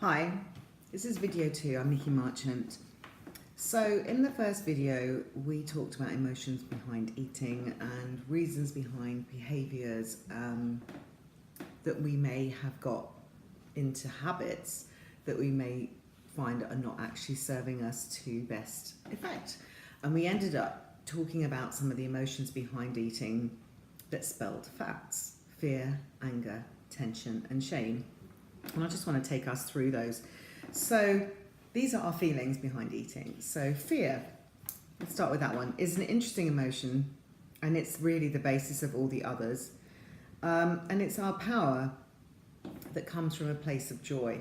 Hi, this is video 2. I'm Nikki Marchant. So in the first video we talked about emotions behind eating and reasons behind behaviours that we may have got into habits that we may find are not actually serving us to best effect. And we ended up talking about some of the emotions behind eating that spelled facts: fear, anger, tension and shame. And I just want to take us through those. So these are our feelings behind eating. So fear, let's start with that one, is an interesting emotion, and it's really the basis of all the others. And it's our power that comes from a place of joy.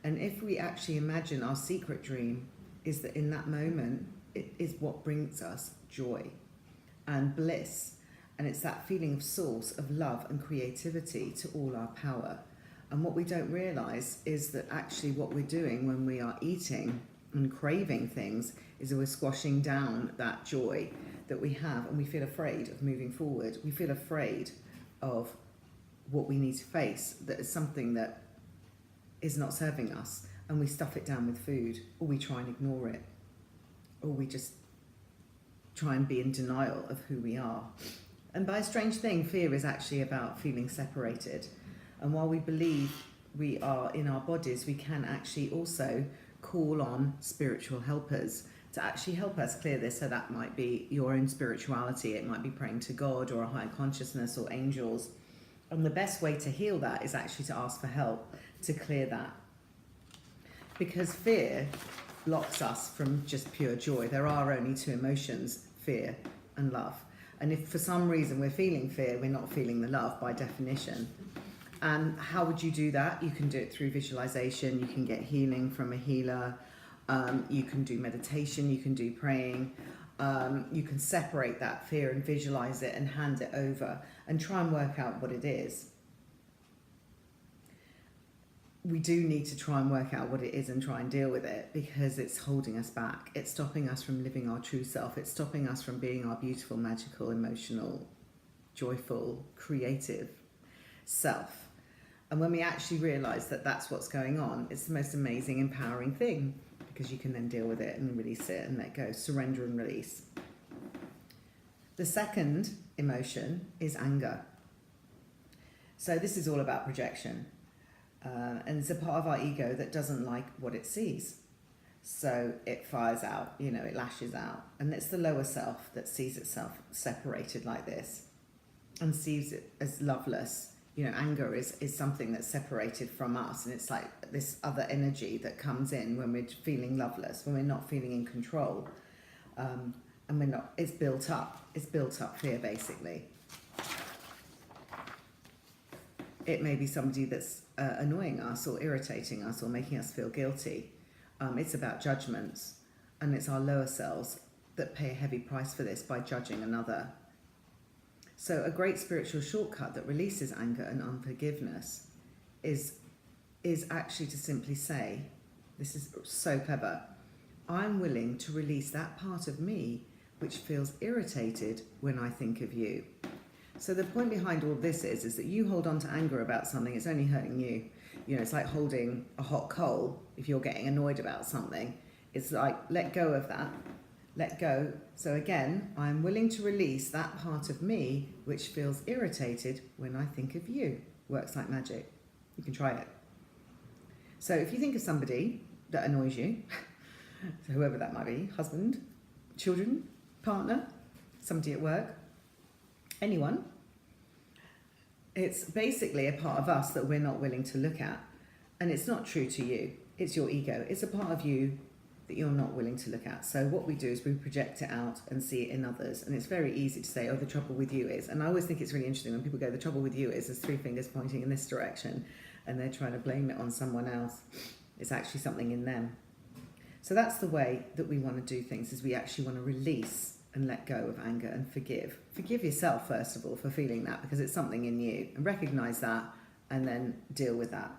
And if we actually imagine our secret dream is that in that moment, it is what brings us joy and bliss. And it's that feeling of source of love and creativity to all our power. And what we don't realise is that actually what we're doing when we are eating and craving things is that we're squashing down that joy that we have, and we feel afraid of moving forward. We feel afraid of what we need to face, that is something that is not serving us, and we stuff it down with food, or we try and ignore it, or we just try and be in denial of who we are. And by a strange thing, fear is actually about feeling separated. And while we believe we are in our bodies, we can actually also call on spiritual helpers to actually help us clear this. So that might be your own spirituality, it might be praying to God or a higher consciousness or angels. And the best way to heal that is actually to ask for help to clear that. Because fear blocks us from just pure joy. There are only two emotions, fear and love. And if for some reason we're feeling fear, we're not feeling the love by definition. And how would you do that? You can do it through visualization, you can get healing from a healer, you can do meditation, you can do praying, you can separate that fear and visualize it and hand it over and try and work out what it is. We do need to try and work out what it is and try and deal with it, because it's holding us back. It's stopping us from living our true self. It's stopping us from being our beautiful, magical, emotional, joyful, creative self. And when we actually realize that that's what's going on, it's the most amazing, empowering thing, because you can then deal with it and release it and let go, surrender and release. The second emotion is anger. So this is all about projection. And it's a part of our ego that doesn't like what it sees. So it fires out, it lashes out. And it's the lower self that sees itself separated like this and sees it as loveless. Anger is something that's separated from us, and it's like this other energy that comes in when we're feeling loveless, when we're not feeling in control, and we're not. It's built up fear, basically. It may be somebody that's annoying us or irritating us or making us feel guilty. It's about judgments, and it's our lower selves that pay a heavy price for this by judging another. So a great spiritual shortcut that releases anger and unforgiveness is actually to simply say, this is so clever, I'm willing to release that part of me which feels irritated when I think of you. So the point behind all this is that you hold on to anger about something, it's only hurting you. It's like holding a hot coal. If you're getting annoyed about something, it's like, let go of that. Let go. So again, I'm willing to release that part of me which feels irritated when I think of you. Works like magic. You can try it. So if you think of somebody that annoys you, so whoever that might be, husband, children, partner, somebody at work, anyone, it's basically a part of us that we're not willing to look at. And it's not true to you. It's your ego. It's a part of you that you're not willing to look at. So what we do is we project it out and see it in others. And it's very easy to say, oh, the trouble with you is. And I always think it's really interesting when people go, the trouble with you is, there's three fingers pointing in this direction and they're trying to blame it on someone else. It's actually something in them. So that's the way that we want to do things, is we actually want to release and let go of anger and forgive. Forgive yourself, first of all, for feeling that, because it's something in you, and recognize that and then deal with that.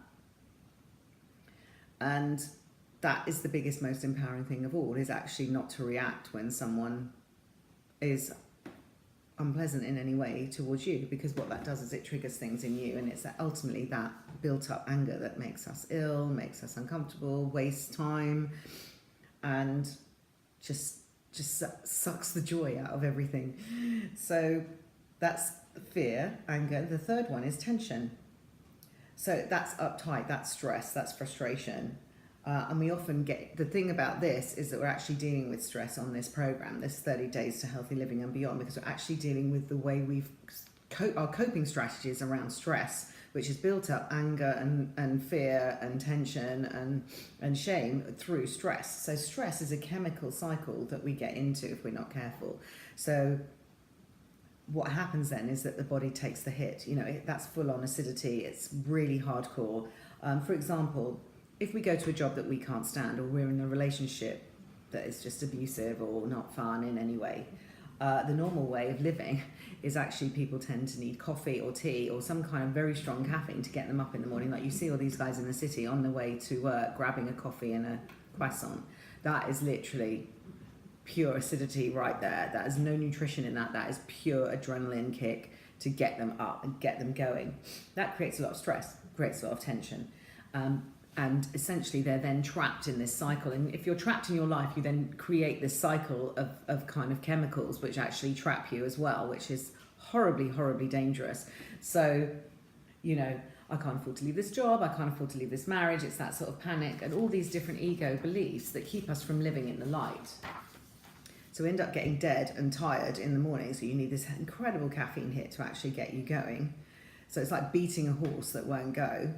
And that is the biggest, most empowering thing of all, is actually not to react when someone is unpleasant in any way towards you, because what that does is it triggers things in you, and it's that ultimately that built up anger that makes us ill, makes us uncomfortable, wastes time, and just sucks the joy out of everything. So that's fear, anger. The third one is tension. So that's uptight, that's stress, that's frustration. And we often get, the thing about this is that we're actually dealing with stress on this program, this 30 Days to Healthy Living and Beyond, because we're actually dealing with the way our coping strategies around stress, which is built up anger and fear and tension and shame through stress. So stress is a chemical cycle that we get into if we're not careful. So what happens then is that the body takes the hit. That's full on acidity. It's really hardcore. For example, if we go to a job that we can't stand, or we're in a relationship that is just abusive or not fun in any way, the normal way of living is actually people tend to need coffee or tea or some kind of very strong caffeine to get them up in the morning. Like you see all these guys in the city on the way to work grabbing a coffee and a croissant. That is literally pure acidity right there. That is no nutrition in that. That is pure adrenaline kick to get them up and get them going. That creates a lot of stress, creates a lot of tension. And essentially they're then trapped in this cycle. And if you're trapped in your life, you then create this cycle of kind of chemicals which actually trap you as well, which is horribly, horribly dangerous. So, I can't afford to leave this job, I can't afford to leave this marriage. It's that sort of panic and all these different ego beliefs that keep us from living in the light. So we end up getting dead and tired in the morning. So you need this incredible caffeine hit to actually get you going. So it's like beating a horse that won't go.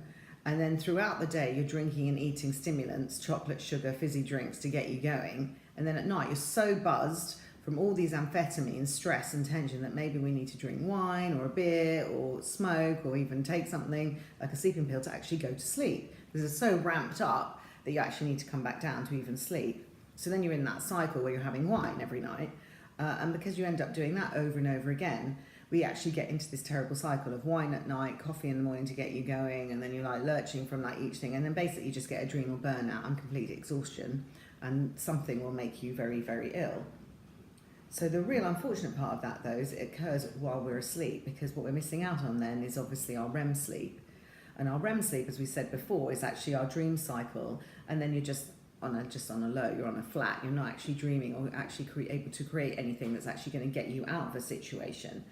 And then throughout the day, you're drinking and eating stimulants, chocolate, sugar, fizzy drinks to get you going. And then at night, you're so buzzed from all these amphetamines, stress and tension, that maybe we need to drink wine or a beer or smoke or even take something like a sleeping pill to actually go to sleep. Because it's so ramped up that you actually need to come back down to even sleep. So then you're in that cycle where you're having wine every night. And because you end up doing that over and over again, we actually get into this terrible cycle of wine at night, coffee in the morning to get you going, and then you're like lurching from like each thing, and then basically you just get adrenal burnout and complete exhaustion, and something will make you very, very ill. So the real unfortunate part of that, though, is it occurs while we're asleep, because what we're missing out on then is obviously our REM sleep. And our REM sleep, as we said before, is actually our dream cycle, and then you're just on a low, you're on a flat, you're not actually dreaming or actually able to create anything that's actually going to get you out of a situation.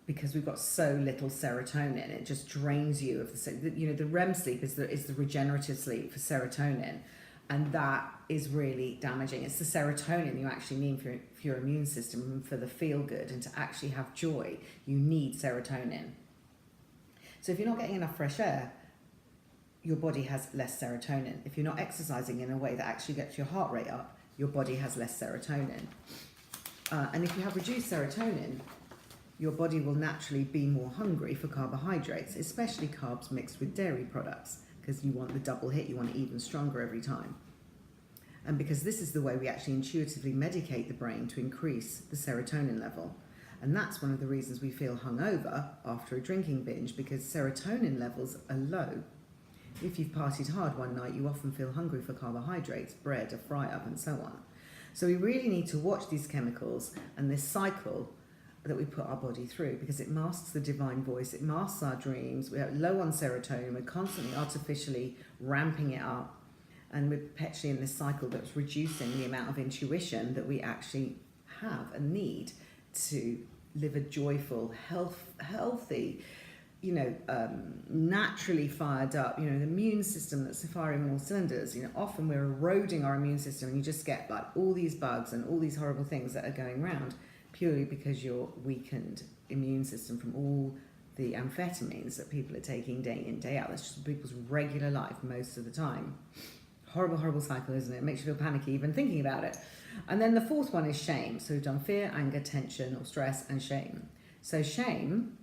Because we've got so little serotonin, it just drains you of the REM sleep is the regenerative sleep for serotonin, and that is really damaging. It's the serotonin you actually need for your immune system and for the feel good and to actually have joy. You need serotonin. So if you're not getting enough fresh air, your body has less serotonin. If you're not exercising in a way that actually gets your heart rate up, your body has less serotonin. And if you have reduced serotonin, your body will naturally be more hungry for carbohydrates, especially carbs mixed with dairy products, because you want the double hit, you want it even stronger every time. And because this is the way we actually intuitively medicate the brain to increase the serotonin level. And that's one of the reasons we feel hungover after a drinking binge, because serotonin levels are low. If you've partied hard one night, you often feel hungry for carbohydrates, bread, a fry-up, and so on. So we really need to watch these chemicals and this cycle that we put our body through, because it masks the divine voice, it masks our dreams. We're low on serotonin, we're constantly artificially ramping it up, and we're perpetually in this cycle that's reducing the amount of intuition that we actually have and need to live a joyful, healthy, naturally fired up, the immune system that's firing on all cylinders. Often we're eroding our immune system, and you just get like all these bugs and all these horrible things that are going around purely because your weakened immune system from all the amphetamines that people are taking day in, day out. That's just people's regular life most of the time. Horrible, horrible cycle, isn't it? It makes you feel panicky even thinking about it. And then the fourth one is shame. So we've done fear, anger, tension, or stress, and shame. So shame,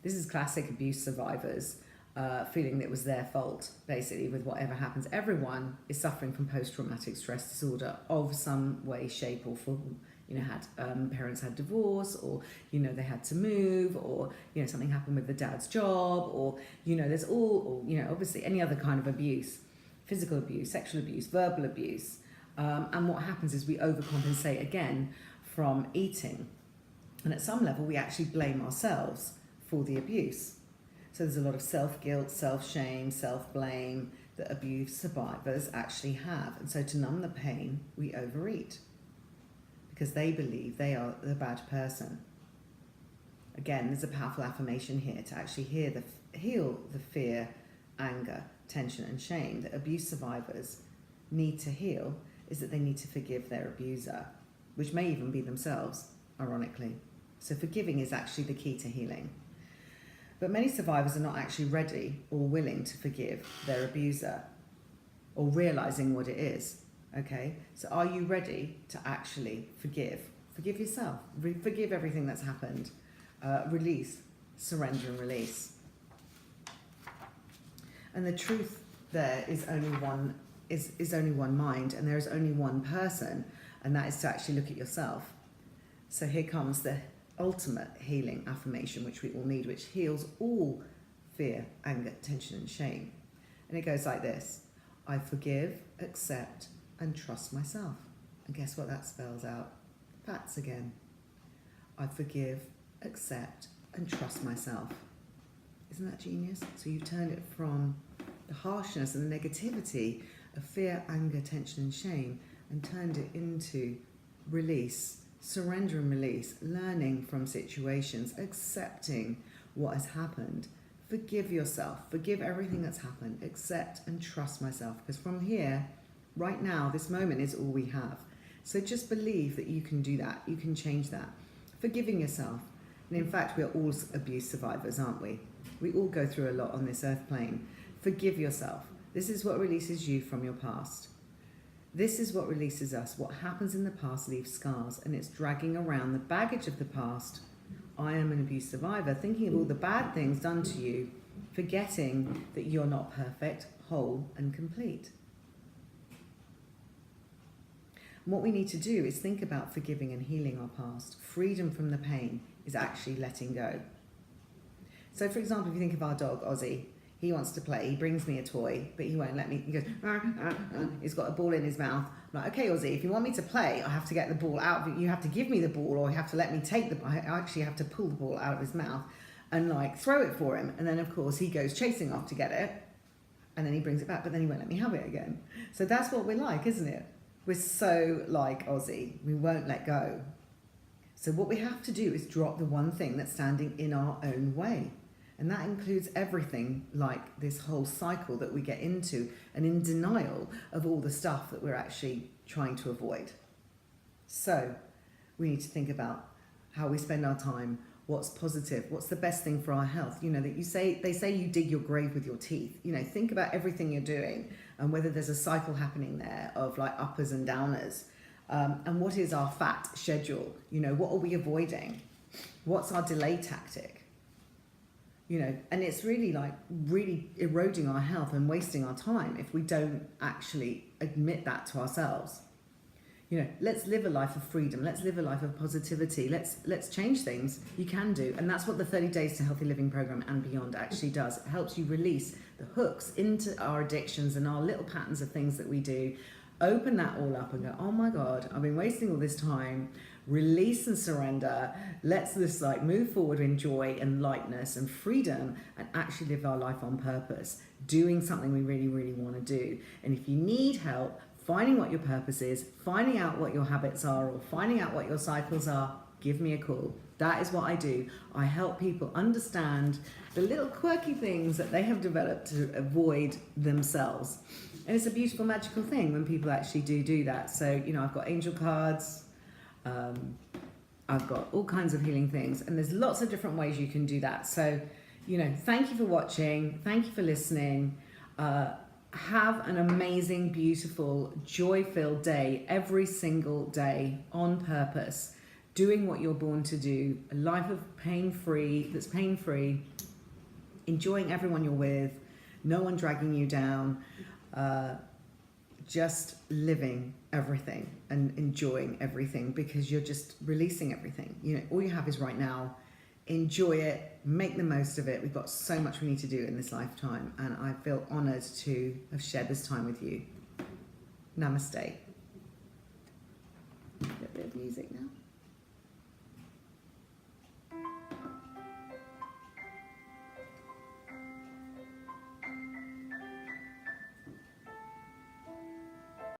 this is classic abuse survivors feeling that it was their fault, basically, with whatever happens. Everyone is suffering from post-traumatic stress disorder of some way, shape, or form. Parents had divorce, or, they had to move, or, something happened with the dad's job, or, there's obviously any other kind of abuse, physical abuse, sexual abuse, verbal abuse. And what happens is we overcompensate again from eating. And at some level, we actually blame ourselves for the abuse. So there's a lot of self-guilt, self-shame, self-blame that abuse survivors actually have. And so to numb the pain, we overeat because they believe they are the bad person. Again, there's a powerful affirmation here to actually heal the fear, anger, tension and shame that abuse survivors need to heal, is that they need to forgive their abuser, which may even be themselves, ironically. So forgiving is actually the key to healing. But many survivors are not actually ready or willing to forgive their abuser or realizing what it is. Okay, so are you ready to actually forgive? Forgive yourself. Forgive everything that's happened. Release, surrender and release. And the truth there is only one mind, and there is only one person, and that is to actually look at yourself. So here comes the ultimate healing affirmation, which we all need, which heals all fear, anger, tension and shame. And it goes like this: I forgive, accept and trust myself. And guess what that spells out? Facts again. I forgive, accept and trust myself. Isn't that genius? So you've turned it from the harshness and the negativity of fear, anger, tension and shame, and turned it into release, surrender and release, learning from situations, accepting what has happened. Forgive yourself, forgive everything that's happened, accept and trust myself, because from here, right now, this moment is all we have. So just believe that you can do that, you can change that. Forgiving yourself. And in fact, we're all abuse survivors, aren't we? We all go through a lot on this earth plane. Forgive yourself. This is what releases you from your past. This is what releases us. What happens in the past leaves scars, and it's dragging around the baggage of the past. I am an abuse survivor, thinking of all the bad things done to you, forgetting that you're not perfect, whole and complete. And what we need to do is think about forgiving and healing our past. Freedom from the pain is actually letting go. So for example, if you think of our dog, Ozzy, he wants to play, he brings me a toy, but he won't let me, he goes, he's got a ball in his mouth. I'm like, okay, Ozzy, if you want me to play, I have to get the ball out of it. You have to give me the ball, or you have to let me take I actually have to pull the ball out of his mouth and like throw it for him. And then of course he goes chasing off to get it, and then he brings it back, but then he won't let me have it again. So that's what we're like, isn't it? We're so like Ozzy, we won't let go. So what we have to do is drop the one thing that's standing in our own way. And that includes everything like this whole cycle that we get into, and in denial of all the stuff that we're actually trying to avoid. So we need to think about how we spend our time, what's positive, what's the best thing for our health. You know, that they say you dig your grave with your teeth. You know, think about everything you're doing and whether there's a cycle happening there of like uppers and downers. And what is our fat schedule? You know, what are we avoiding? What's our delay tactic? You know, and it's really like really eroding our health and wasting our time if we don't actually admit that to ourselves. You know, let's live a life of freedom. Let's live a life of positivity. Let's change things. You can do. And that's what the 30 Days to Healthy Living program and beyond actually does. It helps you release the hooks into our addictions and our little patterns of things that we do. Open that all up and go, oh my God, I've been wasting all this time. Release and surrender. Let's just like move forward in joy and lightness and freedom, and actually live our life on purpose, doing something we really, really want to do. And if you need help finding what your purpose is, finding out what your habits are, or finding out what your cycles are, give me a call. That is what I do. I help people understand the little quirky things that they have developed to avoid themselves. And it's a beautiful, magical thing when people actually do that. So, you know, I've got angel cards, I've got all kinds of healing things, and there's lots of different ways you can do that. So, you know, thank you for watching. Thank you for listening. Have an amazing, beautiful, joy-filled day every single day on purpose, doing what you're born to do, a life of pain-free, that's pain-free, enjoying everyone you're with, no one dragging you down, just living everything and enjoying everything, because you're just releasing everything. You know, all you have is right now. Enjoy it, make the most of it. We've got so much we need to do in this lifetime, and I feel honored to have shared this time with you. Namaste. A bit of music now.